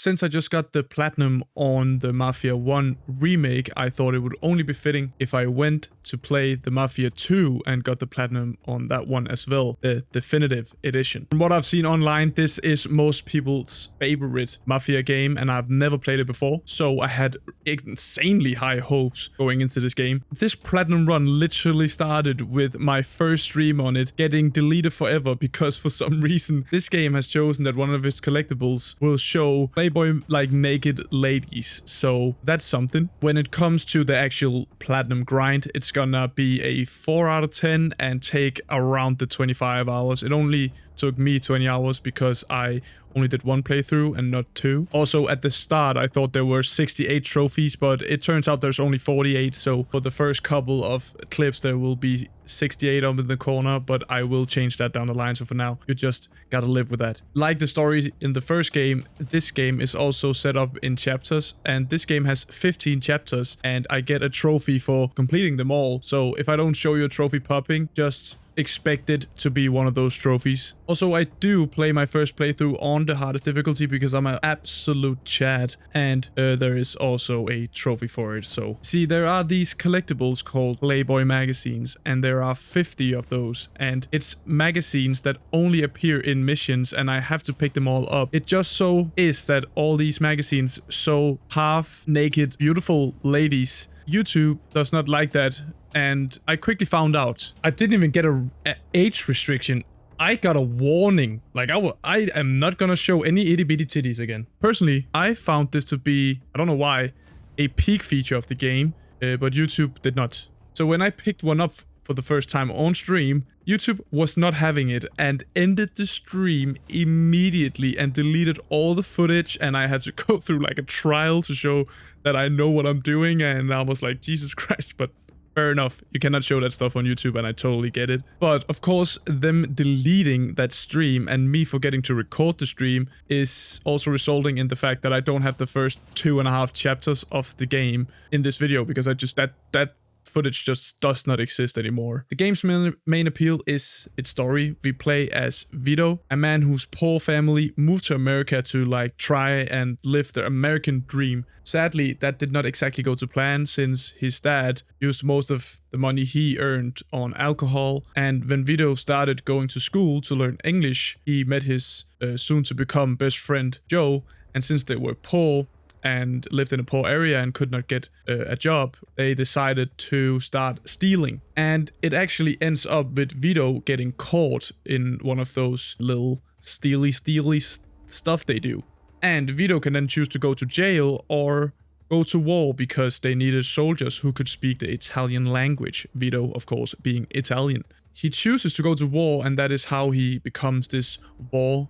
since I just got the platinum on the Mafia 1 remake, I thought it would only be fitting if I went to play the Mafia 2 and got the platinum on that one as well, the definitive edition. From what I've seen online, this is most people's favorite Mafia game, and I've never played it before, so I had insanely high hopes going into this game. This platinum run literally started with my first stream on it getting deleted forever because for some reason this game has chosen that one of its collectibles will show Playboy like naked ladies, so that's something. When it comes to the actual platinum grind, it's gonna be a 4 out of 10 and take around the 25 hours. It only took me 20 hours because I only did one playthrough and not two. Also, at the start, I thought there were 68 trophies, but it turns out there's only 48. So for the first couple of clips, there will be 68 up in the corner, but I will change that down the line. So for now, you just gotta live with that. Like the story in the first game, this game is also set up in chapters, and this game has 15 chapters, and I get a trophy for completing them all. So if I don't show you a trophy popping, just expect it to be one of those trophies. Also, I do play my first playthrough on the hardest difficulty because I'm an absolute Chad, and there is also a trophy for it. So see, there are these collectibles called Playboy magazines, and there are 50 of those, and it's magazines that only appear in missions, and I have to pick them all up. It just so is that all these magazines show half naked beautiful ladies. YouTube does not like that, and I quickly found out I didn't even get a age restriction. I got a warning. Like, I am not gonna show any itty bitty titties again. Personally, I found this to be, I don't know why, a peak feature of the game, but YouTube did not. So when I picked one up for the first time on stream, YouTube was not having it and ended the stream immediately and deleted all the footage, and I had to go through like a trial to show that I know what I'm doing, and I was like, Jesus Christ, but fair enough. You cannot show that stuff on YouTube, and I totally get it. But of course, them deleting that stream and me forgetting to record the stream is also resulting in the fact that I don't have the first 2.5 chapters of the game in this video, because I just, that footage just does not exist anymore. The game's main appeal is its story. We play as Vito, a man whose poor family moved to America to like try and live the American dream. Sadly, that did not exactly go to plan, since his dad used most of the money he earned on alcohol, and when Vito started going to school to learn English, he met his soon-to-become best friend Joe, and since they were poor and lived in a poor area and could not get a job, they decided to start stealing. And it actually ends up with Vito getting caught in one of those little steely stuff they do. And Vito can then choose to go to jail or go to war, because they needed soldiers who could speak the Italian language. Vito, of course, being Italian. He chooses to go to war, and that is how he becomes this war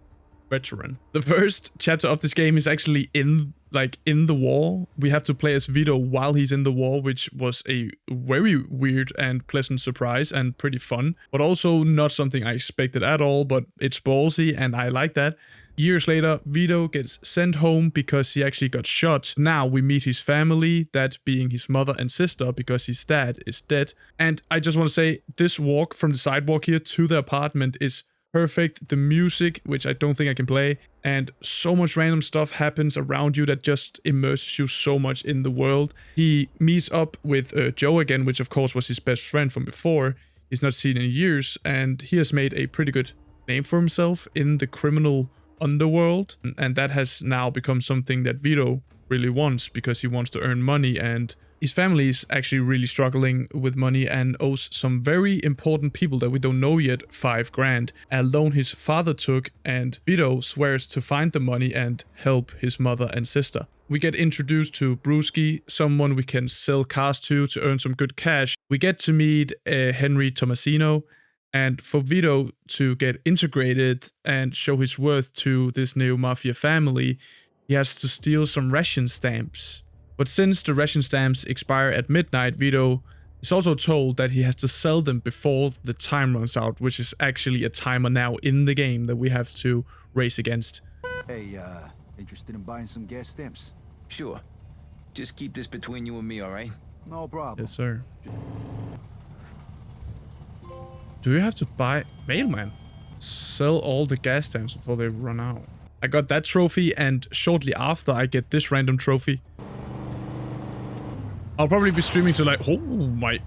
veteran. The first chapter of this game is actually in the war. We have to play as Vito while he's in the war, which was a very weird and pleasant surprise and pretty fun, but also not something I expected at all, but it's ballsy and I like that. Years later, Vito gets sent home because he actually got shot. Now we meet his family, that being his mother and sister, because his dad is dead. And I just want to say, this walk from the sidewalk here to the apartment is perfect. The music, which I don't think I can play, and so much random stuff happens around you that just immerses you so much in the world. He meets up with Joe again, which of course was his best friend from before. He's not seen in years, and he has made a pretty good name for himself in the criminal underworld, and that has now become something that Vito really wants, because he wants to earn money, and his family is actually really struggling with money and owes some very important people that we don't know yet $5,000, a loan his father took, and Vito swears to find the money and help his mother and sister. We get introduced to Brewski, someone we can sell cars to earn some good cash. We get to meet Henry Tomasino, and for Vito to get integrated and show his worth to this new Mafia family, he has to steal some ration stamps. But since the ration stamps expire at midnight, Vito is also told that he has to sell them before the time runs out, which is actually a timer now in the game that we have to race against. Hey, interested in buying some gas stamps? Sure. Just keep this between you and me, all right? No problem. Yes, sir. Do you have to buy... Mailman? Sell all the gas stamps before they run out. I got that trophy, and shortly after I get this random trophy. I'll probably be streaming to like, oh my,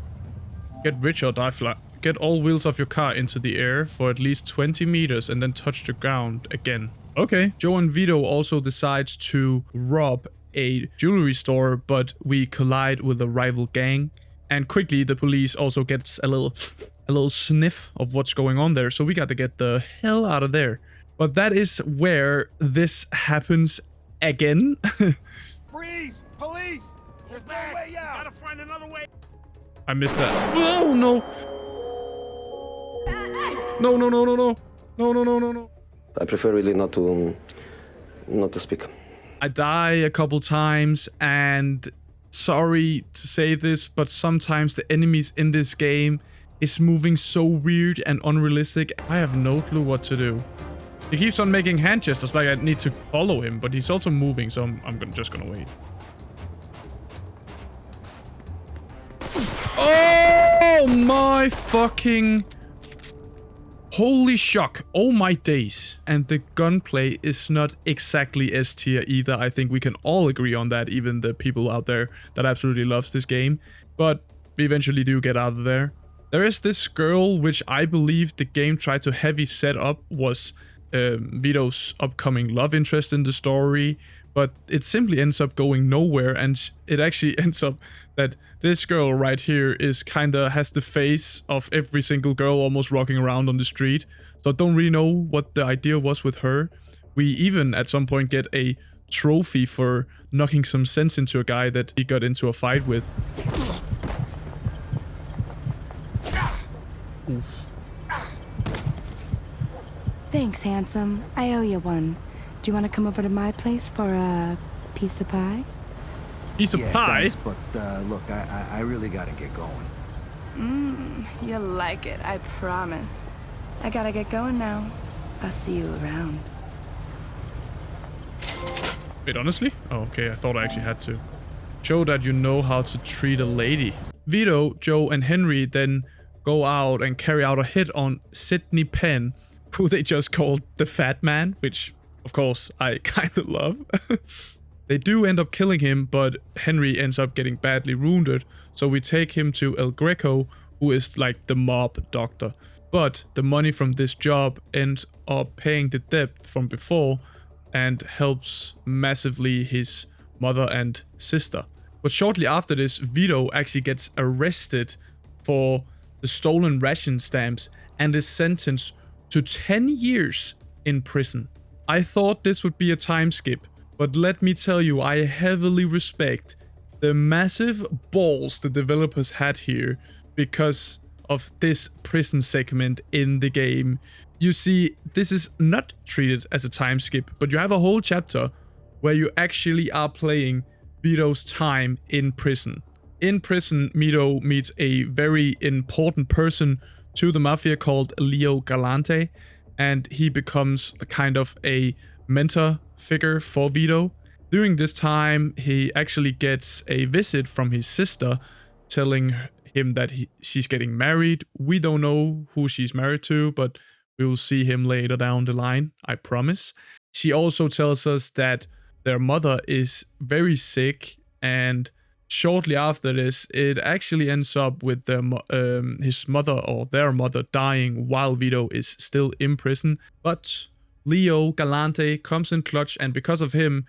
get rich or die flat. Get all wheels of your car into the air for at least 20 meters and then touch the ground again. Okay, Joe and Vito also decides to rob a jewelry store, but we collide with a rival gang. And quickly the police also gets a little sniff of what's going on there, so we got to get the hell out of there. But that is where this happens again. Freeze! Police! There's no way out! Gotta find another way! I missed that. Oh no! No, no, no, no, no. No, no, no, no, no. I prefer really not to speak. I die a couple times, and sorry to say this, but sometimes the enemies in this game is moving so weird and unrealistic. I have no clue what to do. He keeps on making hand gestures like I need to follow him, but he's also moving, so I'm just gonna wait. Oh my fucking... Holy shock. Oh my days. And the gunplay is not exactly S tier either. I think we can all agree on that, even the people out there that absolutely loves this game. But we eventually do get out of there. There is this girl, which I believe the game tried to heavy set up was Vito's upcoming love interest in the story. But it simply ends up going nowhere, and it actually ends up that this girl right here is kinda has the face of every single girl almost walking around on the street. So I don't really know what the idea was with her. We even at some point get a trophy for knocking some sense into a guy that he got into a fight with. Oof. Thanks, handsome. I owe you one. Do you want to come over to my place for a piece of pie? Piece of pie? Thanks, but look, I really gotta get going. You'll like it, I promise. I gotta get going now. I'll see you around. Wait, honestly? Oh, okay, I thought I actually had to. Show that you know how to treat a lady. Vito, Joe, and Henry then go out and carry out a hit on Sidney Penn, who they just called the Fat Man, which... of course, I kind of love. They do end up killing him, but Henry ends up getting badly wounded, so we take him to El Greco, who is like the mob doctor. But the money from this job ends up paying the debt from before and helps massively his mother and sister. But shortly after this, Vito actually gets arrested for the stolen ration stamps and is sentenced to 10 years in prison. I thought this would be a time skip, but let me tell you, I heavily respect the massive balls the developers had here because of this prison segment in the game. You see, this is not treated as a time skip, but you have a whole chapter where you actually are playing Vito's time in prison. In prison, Vito meets a very important person to the Mafia called Leo Galante, and he becomes kind of a mentor figure for Vito. During this time, he actually gets a visit from his sister telling him that she's getting married. We don't know who she's married to, but we will see him later down the line, I promise. She also tells us that their mother is very sick, and shortly after this, it actually ends up with his mother or their mother dying while Vito is still in prison. But Leo Galante comes in clutch, and because of him,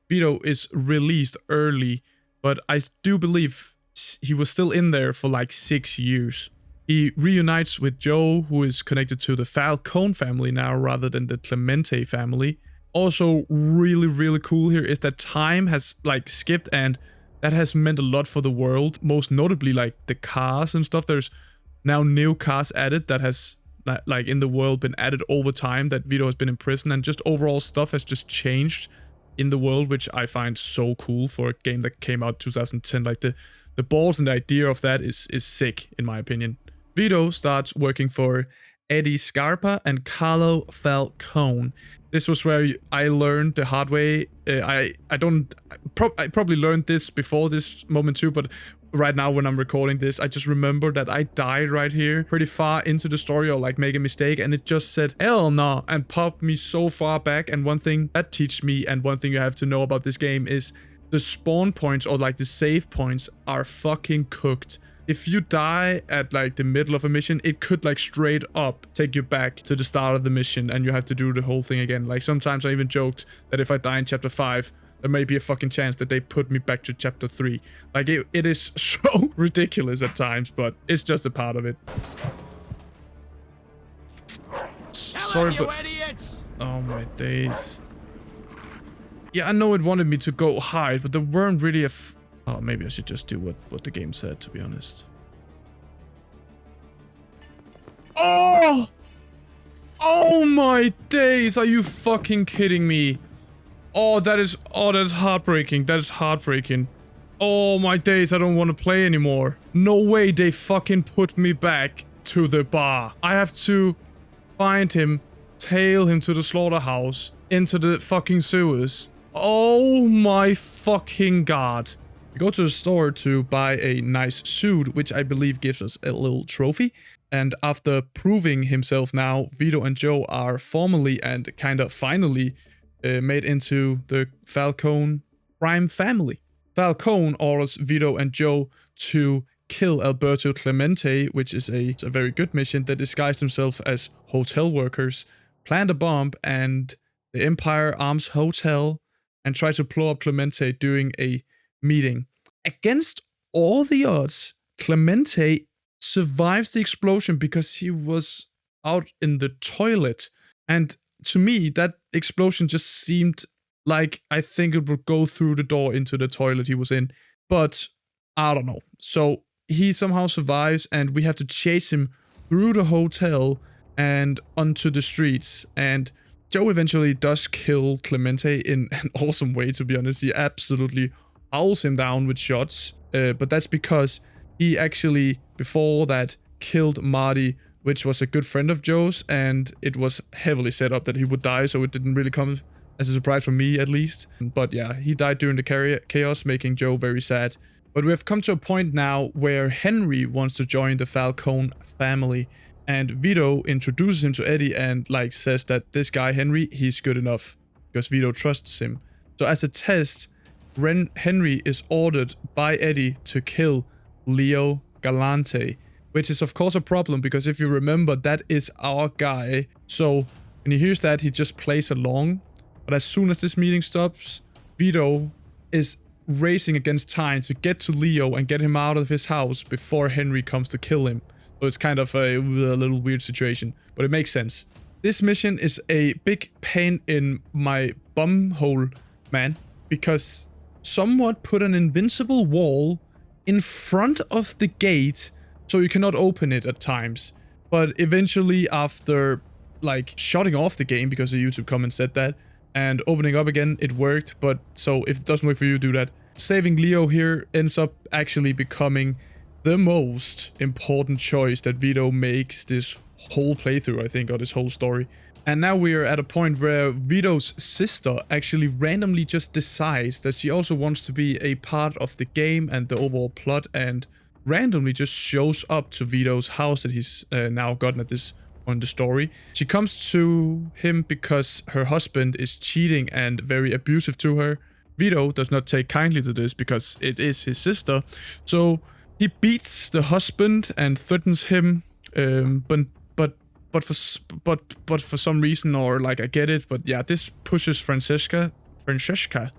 Vito is released early. But I do believe he was still in there for like 6 years. He reunites with Joe, who is connected to the Falcone family now rather than the Clemente family. Also, really cool here is that time has like skipped, and that has meant a lot for the world, most notably like the cars and stuff. There's now new cars added that has like in the world been added over time that Vito has been in prison, and just overall stuff has just changed in the world, which I find so cool for a game that came out 2010. Like the balls and the idea of that is sick in my opinion. Vito starts working for Eddie Scarpa and Carlo Falcone. This was where I learned the hard way. I probably learned this before this moment too, but right now when I'm recording this, I just remember that I died right here pretty far into the story or like make a mistake and it just said hell no and popped me so far back. And one thing that teaches me and one thing you have to know about this game is the spawn points or like the save points are fucking cooked. If you die at like the middle of a mission, it could like straight up take you back to the start of the mission and you have to do the whole thing again. Like sometimes I even joked that if I die in chapter 5, there may be a fucking chance that they put me back to chapter 3. Like, it is so ridiculous at times, but it's just a part of it. Sorry, but... idiots! Oh, my days. Yeah, I know it wanted me to go hide, but there weren't really oh, maybe I should just do what the game said, to be honest. Oh! Oh, my days! Are you fucking kidding me? Oh, that is heartbreaking. That is heartbreaking. Oh my days, I don't want to play anymore. No way they fucking put me back to the bar. I have to find him, tail him to the slaughterhouse, into the fucking sewers. Oh my fucking god. We go to the store to buy a nice suit, which I believe gives us a little trophy. And after proving himself now, Vito and Joe are formally and kind of finally made into the Falcone crime family. Falcone orders Vito and Joe to kill Alberto Clemente, which is a very good mission. They disguise themselves as hotel workers, plant a bomb and the Empire Arms Hotel, and try to blow up Clemente during a meeting. Against all the odds, Clemente survives the explosion because he was out in the toilet. And to me, that explosion just seemed like I think it would go through the door into the toilet he was in. But I don't know. So he somehow survives and we have to chase him through the hotel and onto the streets. And Joe eventually does kill Clemente in an awesome way, to be honest. He absolutely howls him down with shots. But that's because he actually, before that, killed Marty, which was a good friend of Joe's, and it was heavily set up that he would die, so it didn't really come as a surprise for me, at least. But yeah, he died during the chaos, making Joe very sad. But we have come to a point now where Henry wants to join the Falcone family, and Vito introduces him to Eddie and like says that this guy Henry, he's good enough, because Vito trusts him. So as a test, Henry is ordered by Eddie to kill Leo Galante, which is of course a problem because if you remember, that is our guy. So when he hears that, he just plays along. But as soon as this meeting stops, Vito is racing against time to get to Leo and get him out of his house before Henry comes to kill him. So it's kind of a little weird situation, but it makes sense. This mission is a big pain in my bumhole, man, because someone put an invincible wall in front of the gate so you cannot open it at times. But eventually, after like shutting off the game because a YouTube comment said that and opening up again, it worked. But so if it doesn't work for you, do that. Saving Leo here ends up actually becoming the most important choice that Vito makes this whole playthrough, I think, or this whole story. And now we are at a point where Vito's sister actually randomly just decides that she also wants to be a part of the game and the overall plot, and randomly just shows up to Vito's house that he's now gotten at this point in the story. She comes to him because her husband is cheating and very abusive to her. Vito does not take kindly to this because it is his sister, so he beats the husband and threatens him, but for some reason, or like I get it, but yeah, this pushes Francesca,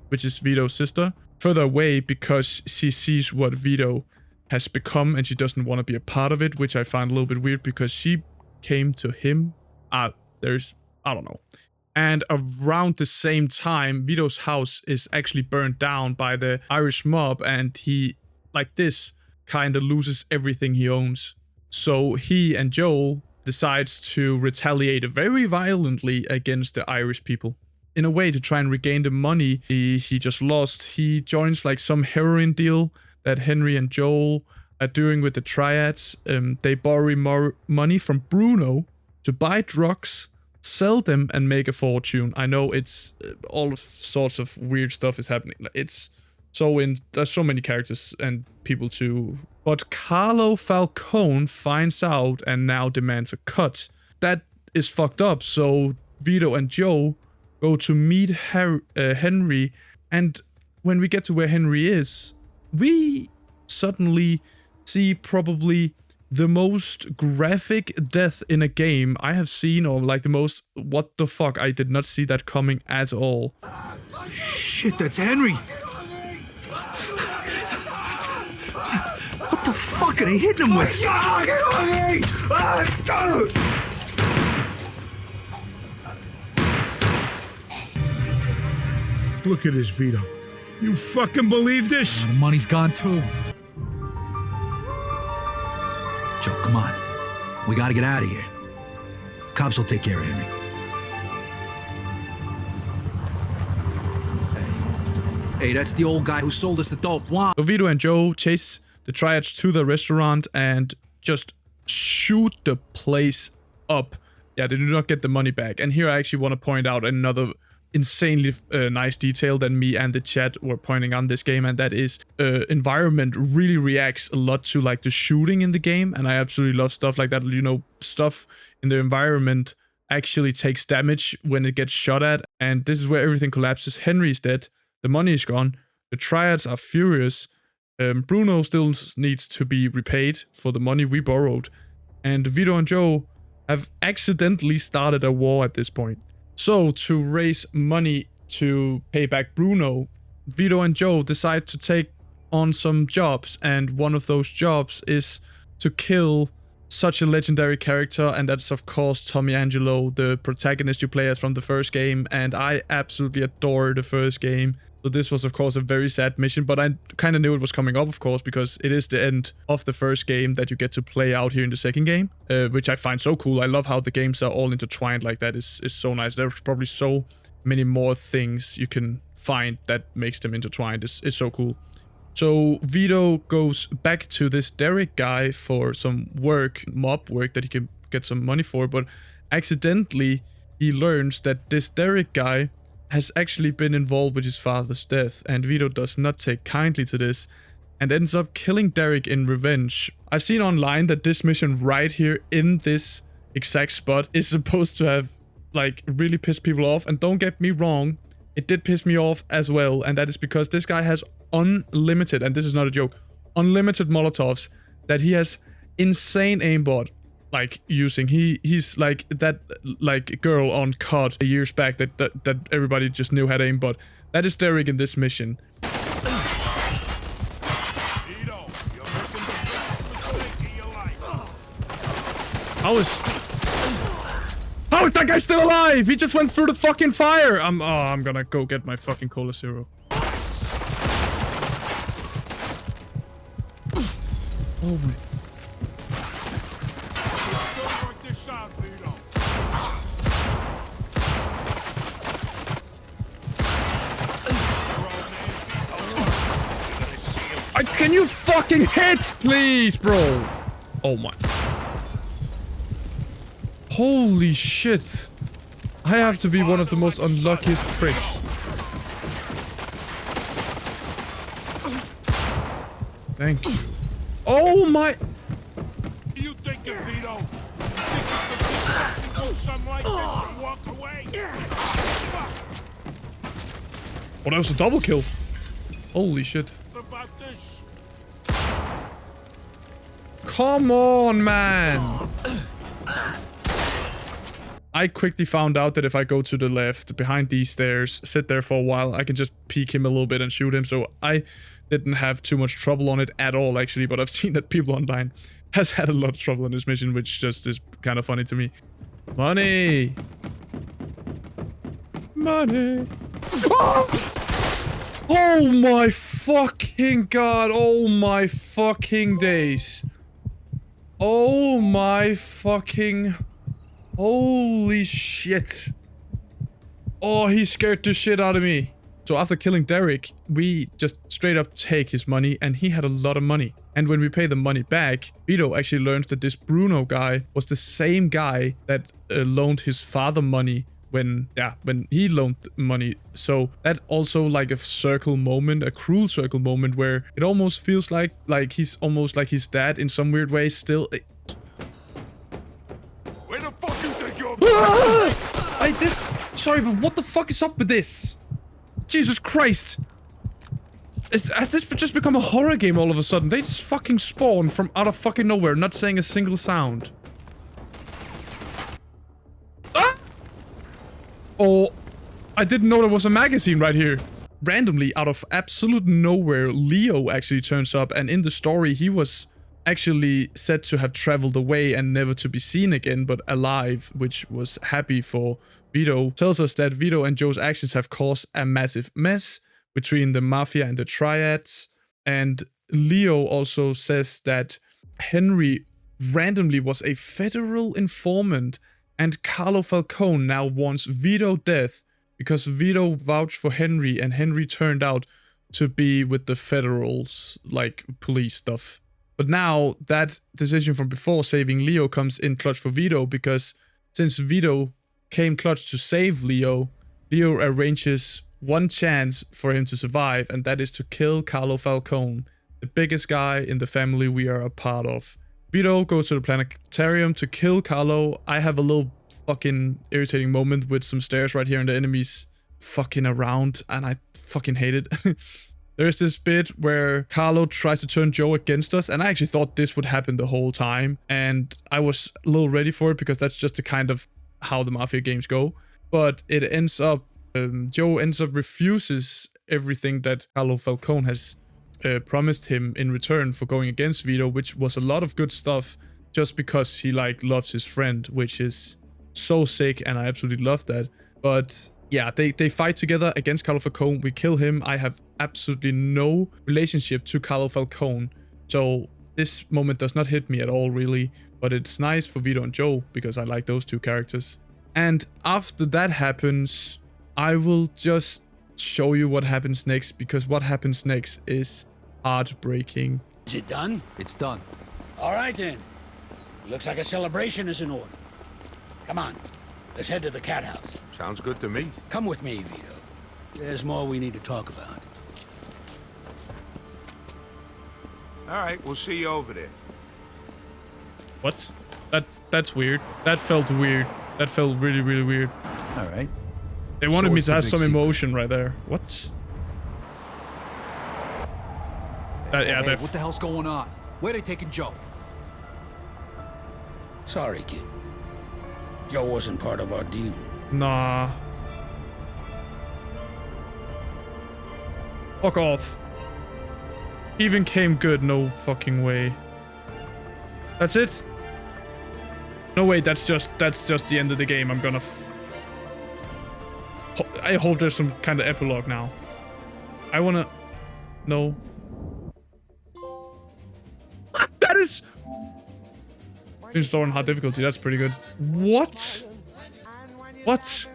which is Vito's sister, further away because she sees what Vito has become and she doesn't want to be a part of it, which I find a little bit weird because she came to him. I don't know. And around the same time, Vito's house is actually burned down by the Irish mob, and he, like this, kind of loses everything he owns. So he and Joel decides to retaliate very violently against the Irish people. In a way, to try and regain the money he just lost, he joins like some heroin deal that Henry and Joel are doing with the triads. They borrow more money from Bruno to buy drugs, sell them, and make a fortune. I know it's all sorts of weird stuff is happening. It's There's so many characters and people too. But Carlo Falcone finds out and now demands a cut. That is fucked up. So Vito and Joe go to meet Henry, and when we get to where Henry is, we suddenly see probably the most graphic death in a game I have seen, or like the most, what the fuck, I did not see that coming at all. Shit, that's Henry. What the fuck are they hitting him with? Look at this, Vito. You fucking believe this? The money's gone too. Joe, come on. We gotta get out of here. Cops will take care of Henry. Hey, that's the old guy who sold us the dope. Wow. So Vito and Joe chase the triads to the restaurant and just shoot the place up. Yeah, they do not get the money back. And here I actually want to point out another insanely nice detail that me and the chat were pointing on this game, and that is environment really reacts a lot to like the shooting in the game, and I absolutely love stuff like that. You know, stuff in the environment actually takes damage when it gets shot at, and this is where everything collapses. Henry's dead, the money is gone, the triads are furious, Bruno still needs to be repaid for the money we borrowed, and Vito and Joe have accidentally started a war at this point. So, to raise money to pay back Bruno, Vito and Joe decide to take on some jobs, and one of those jobs is to kill such a legendary character, and that's of course Tommy Angelo, the protagonist you play as from the first game, and I absolutely adore the first game. So this was of course a very sad mission, but I kind of knew it was coming up, of course, because it is the end of the first game that you get to play out here in the second game, which I find so cool. I love how the games are all intertwined like that. It's so nice. There's probably so many more things you can find that makes them intertwined. It's so cool. So Vito goes back to this Derek guy for some work, mob work that he can get some money for, but accidentally he learns that this Derek guy has actually been involved with his father's death, and Vito does not take kindly to this and ends up killing Derek in revenge. I've seen online that this mission right here in this exact spot is supposed to have like really pissed people off, and don't get me wrong, it did piss me off as well, and that is because this guy has unlimited, and this is not a joke, unlimited Molotovs that he has insane aimbot. Like using, he's like that like girl on COD years back that everybody just knew had aimbot. That is Derek in this mission. How is that guy still alive? He just went through the fucking fire. I'm gonna go get my fucking Cola Zero. Oh my. Can you fucking hit, please, bro? Oh my. Holy shit. I have to be one of the most unluckiest pricks. Thank you. Oh my. You think of Vito? You think you can do something like this and walk away? Oh, that was a double kill. Holy shit. What about this? Come on, man. I quickly found out that if I go to the left, behind these stairs, sit there for a while, I can just peek him a little bit and shoot him. So I didn't have too much trouble on it at all, actually. But I've seen that people online has had a lot of trouble on this mission, which just is kind of funny to me. Money. Money. Oh my fucking god. Oh my fucking days. Oh my fucking... Holy shit. Oh, he scared the shit out of me. So after killing Derek, we just straight up take his money, and he had a lot of money. And when we pay the money back, Vito actually learns that this Bruno guy was the same guy that loaned his father money when he loaned money. So that also like a circle moment, a cruel circle moment where it almost feels like he's almost like his dad in some weird way still. Where the fuck you think you're Sorry, but what the fuck is up with this? Jesus Christ. Has this just become a horror game all of a sudden? They just fucking spawn from out of fucking nowhere, not saying a single sound. Ah! Oh, I didn't know there was a magazine right here. Randomly, out of absolute nowhere, Leo actually turns up, and in the story, he was actually said to have traveled away and never to be seen again, but alive, which was happy for Vito. Tells us that Vito and Joe's actions have caused a massive mess between the Mafia and the Triads. And Leo also says that Henry randomly was a federal informant, and Carlo Falcone now wants Vito death because Vito vouched for Henry, and Henry turned out to be with the federals, like police stuff. But now that decision from before saving Leo comes in clutch for Vito, because since Vito came clutch to save Leo, Leo arranges one chance for him to survive, and that is to kill Carlo Falcone, the biggest guy in the family we are a part of. Vito goes to the planetarium to kill Carlo. I have a little fucking irritating moment with some stairs right here and the enemies fucking around, and I fucking hate it. There's this bit where Carlo tries to turn Joe against us, and I actually thought this would happen the whole time, and I was a little ready for it because that's just the kind of how the Mafia games go. But it ends up, Joe ends up refuses everything that Carlo Falcone has promised him in return for going against Vito, which was a lot of good stuff, just because he like loves his friend, which is so sick, and I absolutely love that. But yeah, they fight together against Carlo Falcone. We kill him. I have absolutely no relationship to Carlo Falcone, so this moment does not hit me at all, really. But it's nice for Vito and Joe because I like those two characters. And after that happens, I will just show you what happens next, because what happens next is heartbreaking. Is it done? It's done. All right, then. Looks like a celebration is in order. Come on, let's head to the cat house. Sounds good to me. Come with me, Vito. There's more we need to talk about. All right, we'll see you over there. What? That's weird. That felt weird. That felt really, really weird. All right. They wanted So me what's to the have big some secret? emotion right there. What? Yeah, Hey, what the hell's going on? Where they taking Joe? Sorry, kid. Joe wasn't part of our deal. Nah. Fuck off. Even came good, no fucking way. That's it? No way, that's just the end of the game. I'm gonna I hope there's some kind of epilogue now. I wanna... No. That is... Install on hard difficulty, that's pretty good. What? What?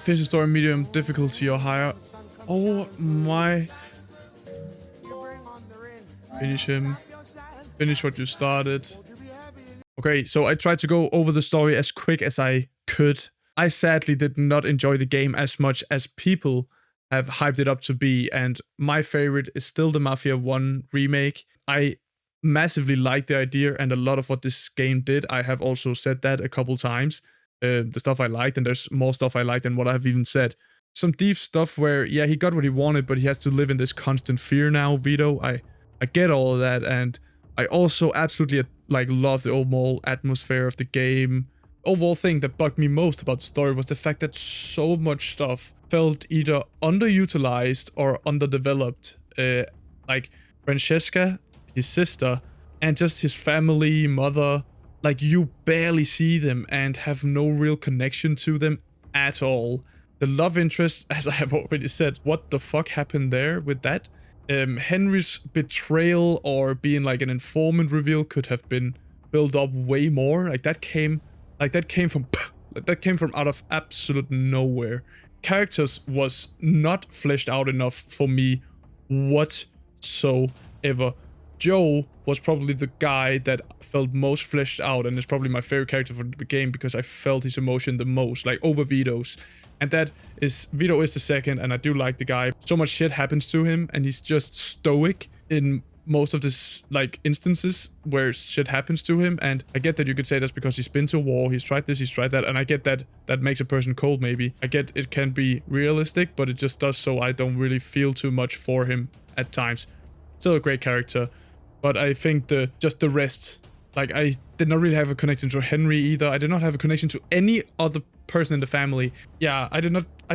Finish the story medium difficulty or higher. Oh my. Finish him. Finish what you started. Okay, so I tried to go over the story as quick as I could. I sadly did not enjoy the game as much as people have hyped it up to be, and my favorite is still the Mafia 1 remake. I massively like the idea and a lot of what this game did. I have also said that a couple times. The stuff I liked, and there's more stuff I liked than what I've even said. Some deep stuff where, yeah, he got what he wanted, but he has to live in this constant fear now, Vito. I get all of that, and I also absolutely love the overall atmosphere of the game. Overall thing that bugged me most about the story was the fact that so much stuff felt either underutilized or underdeveloped. Like Francesca, his sister, and just his family, mother. Like, you barely see them and have no real connection to them at all. The love interest, as I have already said, what the fuck happened there with that? Henry's betrayal or being like an informant reveal could have been built up way more. That came from out of absolute nowhere. Characters was not fleshed out enough for me whatsoever. Joe was probably the guy that felt most fleshed out, and is probably my favorite character for the game because I felt his emotion the most, like over Vito's. And that is, Vito is the second, and I do like the guy. So much shit happens to him, and he's just stoic in most of this, like, instances where shit happens to him. And I get that you could say that's because he's been to war, he's tried this, he's tried that, and I get that that makes a person cold, maybe. I get it can be realistic, but it just does so I don't really feel too much for him at times. Still a great character, but I think the rest, like, I did not really have a connection to Henry either. I did not have a connection to any other person in the family. Yeah, I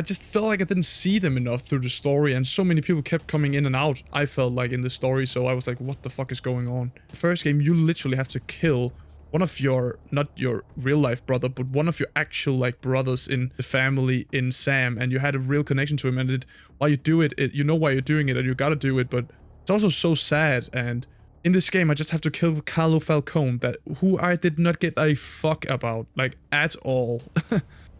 just felt like I didn't see them enough through the story, and so many people kept coming in and out, I felt like, in the story, so I was like, what the fuck is going on? The first game, you literally have to kill one of your, not your real life brother, but one of your actual, like, brothers in the family in Sam, and you had a real connection to him, and while you do it, you know why you're doing it, and you gotta do it, but it's also so sad. And in this game, I just have to kill Carlo Falcone, who I did not give a fuck about, like, at all.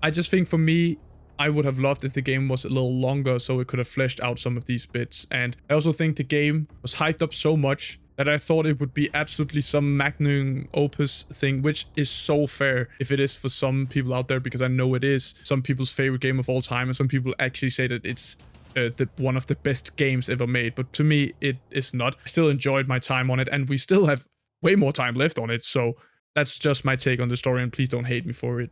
I just think for me, I would have loved if the game was a little longer so it could have fleshed out some of these bits. And I also think the game was hyped up so much that I thought it would be absolutely some magnum opus thing, which is so fair if it is for some people out there, because I know it is some people's favorite game of all time, and some people actually say that it's one of the best games ever made. But to me, it is not. I still enjoyed my time on it, and we still have way more time left on it, so that's just my take on the story, and please don't hate me for it.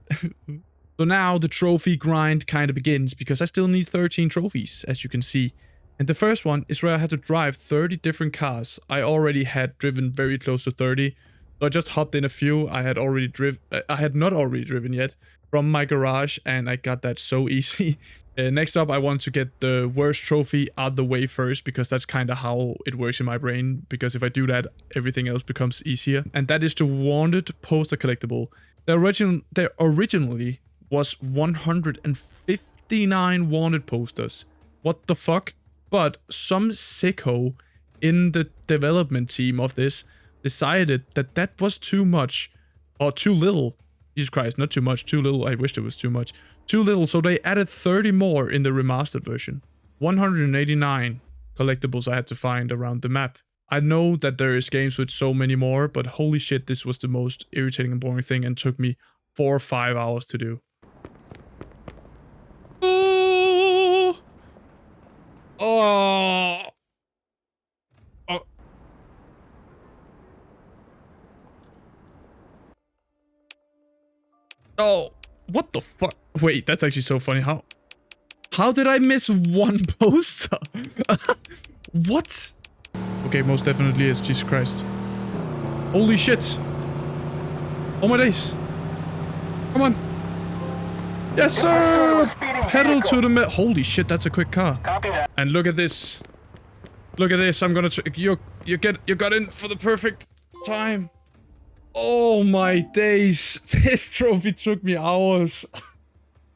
So now the trophy grind kind of begins, because I still need 13 trophies, as you can see. And the first one is where I had to drive 30 different cars. I already had driven very close to 30, so I just hopped in a few I had not already driven yet from my garage, and I got that so easy. Next up, I want to get the worst trophy out of the way first, because that's kind of how it works in my brain, because if I do that, everything else becomes easier. And that is the Wanted poster collectible. There originally was 159 Wanted posters. What the fuck? But some sicko in the development team of this decided that was too much, or too little. Jesus Christ, not too much, too little. I wished it was too much. Too little, so they added 30 more in the remastered version. 189 collectibles I had to find around the map. I know that there is games with so many more, but holy shit, this was the most irritating and boring thing, and took me 4 or 5 hours to do. Oh! Oh! Oh! Oh! What the fuck? Wait, that's actually so funny. How did I miss one poster? What? Okay, most definitely is. Jesus Christ. Holy shit. Oh my days. Come on. Yes, sir! Pedal to the metal. Holy shit, that's a quick car. And look at this. Look at this. I'm gonna... You got in for the perfect time. Oh my days. This trophy took me hours.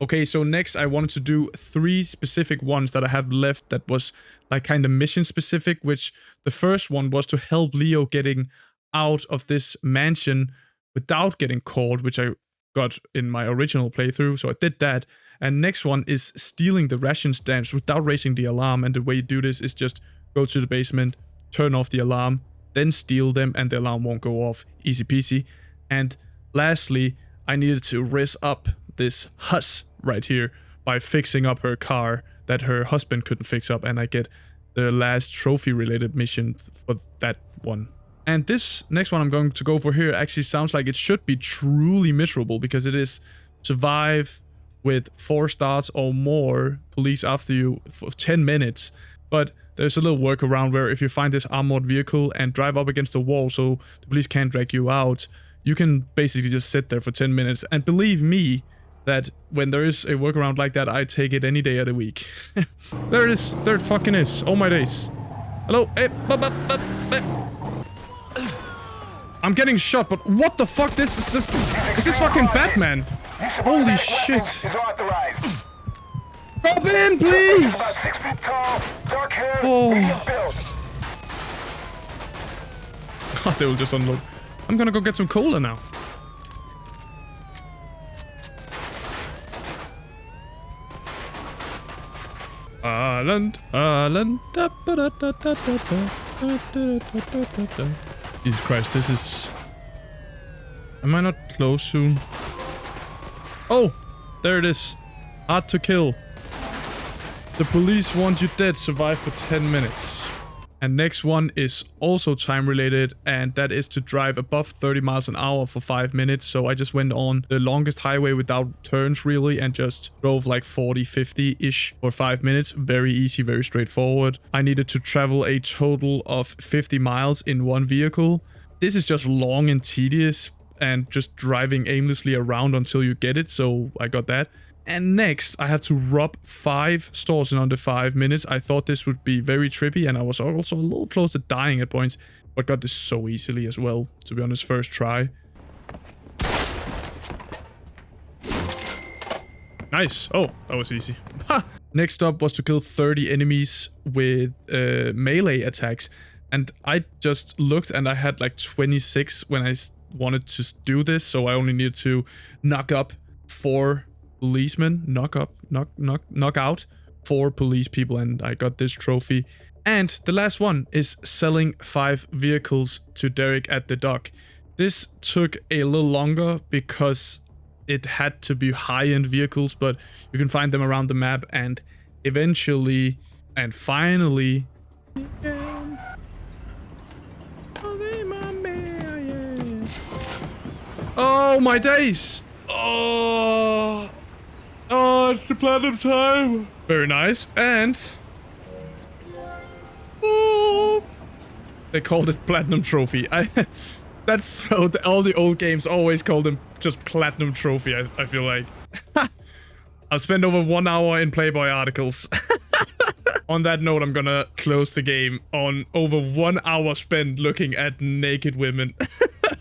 Okay, so next I wanted to do 3 specific ones that I have left that was like kind of mission specific, which the first one was to help Leo getting out of this mansion without getting caught, which I got in my original playthrough, so I did that. And next one is stealing the ration stamps without raising the alarm, and the way you do this is just go to the basement, turn off the alarm, then steal them, and the alarm won't go off. Easy peasy. And lastly, I needed to res up this huss right here by fixing up her car that her husband couldn't fix up, and I get the last trophy related mission for that one. And this next one I'm going to go for here actually sounds like it should be truly miserable, because it is survive with 4 stars or more, police after you for 10 minutes. But there's a little workaround where if you find this armored vehicle and drive up against the wall so the police can't drag you out, you can basically just sit there for 10 minutes. And believe me, that when there is a workaround like that, I take it any day of the week. There it is. There it fucking is. Oh my days. Hello? Hey, I'm getting shot, but what the fuck? Is this fucking Batman? Holy shit. Drop in, please! Oh. God, they will just unload. I'm gonna go get some cola now. Island, island, da ba da da da da da. Jesus Christ, this is... Am I not close soon? Oh! There it is. Hard to kill. The police want you dead. Survive for 10 minutes. And next one is also time related, and that is to drive above 30 miles an hour for 5 minutes. So I just went on the longest highway without turns really and just drove like 40, 50-ish for 5 minutes. Very easy, very straightforward. I needed to travel a total of 50 miles in one vehicle. This is just long and tedious and just driving aimlessly around until you get it. So I got that. And next, I have to rob 5 stores in under 5 minutes. I thought this would be very trippy, and I was also a little close to dying at points, but got this so easily as well, to be honest, first try. Nice. Oh, that was easy. Ha! Next up was to kill 30 enemies with melee attacks. And I just looked, and I had like 26 when I wanted to do this, so I only needed to knock up 4 policemen, knock out 4 police people, and I got this trophy. And the last one is selling 5 vehicles to Derek at the dock. This took a little longer because it had to be high-end vehicles, but you can find them around the map, and eventually and finally... Oh my days! Oh, it's the platinum time. Very nice. And... Oh, they called it platinum trophy. That's so... all the old games always call them just platinum trophy, I feel like. I've spent over 1 hour in Playboy articles. On that note, I'm gonna close the game on over 1 hour spent looking at naked women.